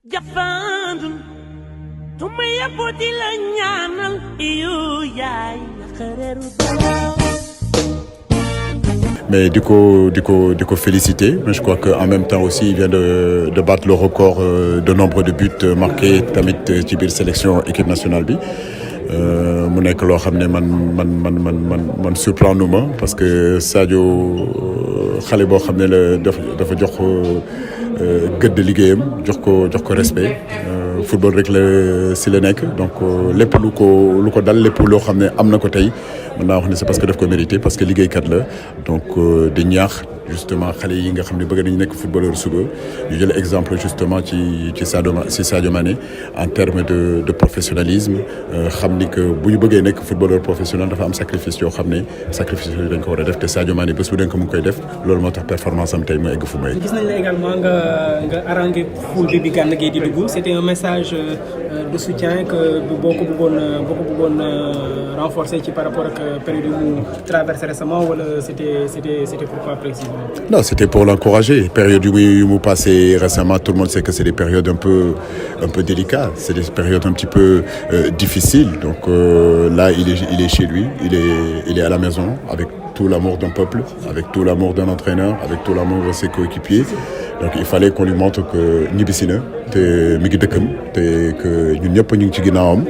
jafandu tuma yaboti la ñaanal iyo yaay xareru mais du coup féliciter. Je crois qu'en même temps aussi il vient de battre le record de nombre de buts marqués tamit ci biir sélection équipe nationale bi mu nekk loo xam ne man surprendre ma parce que Sadio xale boo xam ne la dafa jox gëdd liggéeyam jox ko respect football rek la si la nekk donc lépp lu ko dal lépp loo xam ne am na ko tey mën naa wax ne c'est parce que daf ko mérité parce que liggéeykat la donc di ñaax justement xale yi nga xam ne bëgg nañu nekk footballeur suba ñu jël exemple justement ci Sadio Mané en termes de professionnalisme xam ni que bu ñu bëggee nekk footballeur professionnel dafa am sacrifice yoo xam ne sacrifice yooyu dañ ko war a def te Sadio Mané bés bu denk mu ngi koy def loolu moo tax performance am tey mu egg fu mu egg. gis nañ la également nga arrangé foule bi Gana Gueye di dugg c'était un message de soutien que boo ko bëggoon renforcer ci par rapport ak période yu mu traversé récemment wala c'était pourquoi précisément? Non, c'était pour l'encourager. Période où il passé récemment, tout le monde sait que c'est des périodes un peu délicates, c'est des périodes un petit peu difficiles. Donc là, il est chez lui, il est à la maison avec tout l'amour d'un peuple, avec tout l'amour d'un entraîneur, avec tout l'amour de ses coéquipiers. Donc il fallait qu'on lui montre que ñibbisi na te mi ngi dëkkam te que ñun ñëpp ñu ngi ci ginnaawam.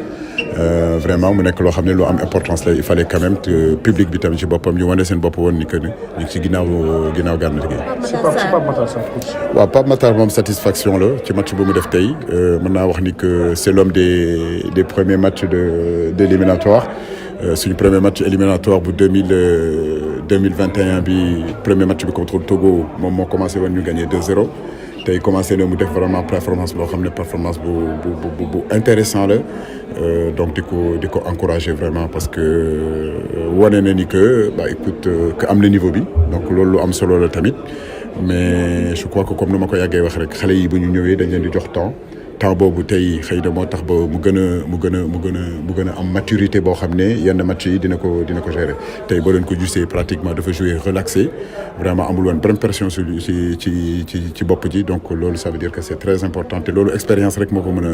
Vraiment mu nekk loo xam ne lu am importance la il fallait quand même que public bi tamit ci boppam ñu wane seen bopp woon ni que ñu ngi ci ginnaaw Gana Gueye. waaw Pape Matar moom satisfaction la ci match bu mu def tey mën naa wax ni que c'est l'homme des premiers matchs de éliminatoire suñu premier match éliminatoire bu 2021 bi premier match bi contre Togo moom moo commencé woon ñu gagné 2-0. tey commencé na mu def vraiment performance boo xam ne performance bu intéressant la donc di ko encourager vraiment parce que wane na ni que écoute que am na niveau bi donc loolu lu am solo la tamit mais je crois que comme ni ma ko yàggee wax rek xale yi bu ñu ñëwee dañ leen di jox temps boobu tey xëy na moo tax ba mu gën a am maturité boo xam ne yenn match yi dina ko gérer tey boo leen ko gisee pratiquement dafa jouer relaxé vraiment amul woon benn pression ci bopp ji donc loolu ça veut dire que c'est très important te loolu expérience rek moo ko mën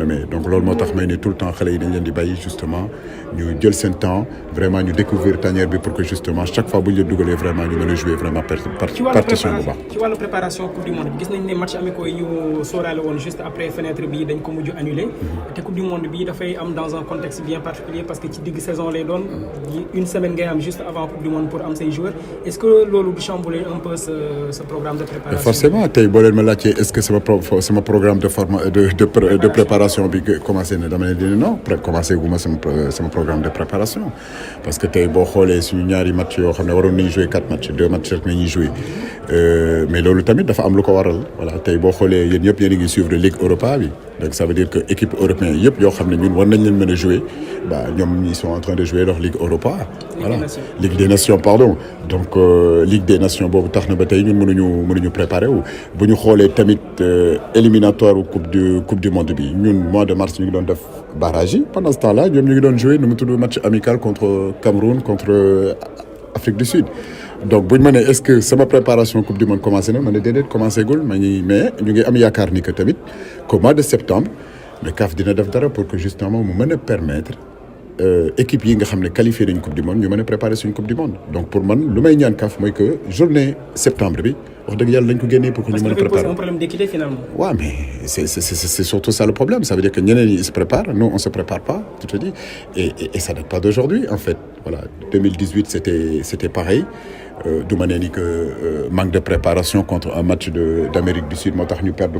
a may donc loolu moo tax may ne tout le temps xale yi dañ leen di bàyyi justement ñu jël seen temps vraiment ñu découvrir tanière bi pour que justement chaque fois bu ñu leen dugalee vraiment ñu mën a jouer vraiment partition bu baax. ci wàllu préparation coupe du monde gis nañ ne match amicaux yi ñu sóoraale woon juste après fenêtre bi dañ ko mujj annulé te coupe du monde bi dafay am dans un contexte bien particulier parce que ci digg saison lay doon une semaine ngay am juste avant coupe du monde pour am say joueurs est-ce que loolu du chambouler un peu ce programme de préparation? Forcément tey boo leen ma laajtee est-ce que sama programme de préparation bi commencé na dama ne dina non commencé gu ma sama programme de préparation parce que tey boo xoolee suñu ñaari match yoo xam ne waroon nañu jouer 4 matchs 2 matchs rek nañuy jouer mais loolu tamit dafa am lu ko waral voilà tey boo xoolee yéen ñëpp yéen a ngi suivre Ligue Europa bi donc ça veut dire que équipe européenne yëpp yoo xam ne ñun war nañ leen mën a jouer ñoom ils sont en train de jouer leur Ligue Europa voilà Ligue des Nations pardon donc Ligue des Nations boobu tax na ba tey ñun mënuñu préparer wu bu ñu xoolee tamit éliminatoire coupe du monde bi ñun mois de mars ñu ngi doon def barrage yi pendant ce temps-là ñoom ñu ngi doon jouer nu mu tudd match amical contre Cameroun contre Afrique du Sud donc bu ñu ma nee est-ce que sama préparation coupe du monde commencé na ma ne déedéet commencé gul mais ñu ngi am yaakaar ni que tamit qu'au mois de septembre mais CAF dina def dara pour que justement mu mën a permettre équipe yi nga xam ne qualifié nañu coupe du monde ñu mën a préparer suñu coupe du monde donc pour man lu may ñaan CAF mooy que journée septembre bi wax dëgg yàlla nañ ko génnee pour que ñu mën a préparer. parce que c'est un problème d'équité finalement. Ouais, mais c'est surtout ça le problème ça veut dire que ñeneen ñi se préparent nous on se prépare pas tu te dis et ça date pas d'aujourd'hui en fait voilà 2018 c'était pareil. du ma nee ni que manque de préparation contre un match d'Amérique du Sud moo tax ñu perdre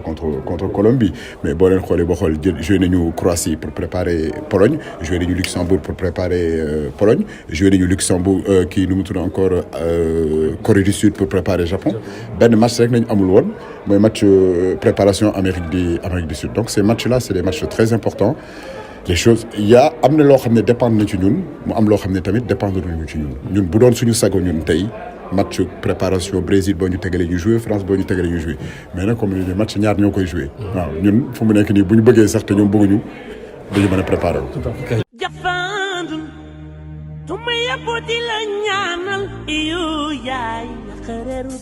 contre Colombie mais boo leen xoolee boo xool joué nañu Croatie pour préparer Pologne joué nañu Luxembourg pour préparer Pologne joué nañu Luxembourg kii nu mu tudd encore Corée du Sud pour préparer Japon benn match rek nañu amul woon mooy match préparation Amérique du Sud donc ces matchs-là c'est des matchs très importants. les choses am na loo xam ne dépendre na ci ñun mu am loo xam ne tamit dépendre nañu ci ñun bu doon suñu sago ñun tey match préparation Brésil boo ñu tegalee ñu jouer France boo ñu tegalee ñu jouer mais nag comme ni match ñaar ñoo koy jouer waaw ñun fu mu nekk nii bu ñu bëggee sax te ñoom bëgguñu dañu mën a préparer wu. jafandu tuma yaboti la ñaanal iyo yaay xareru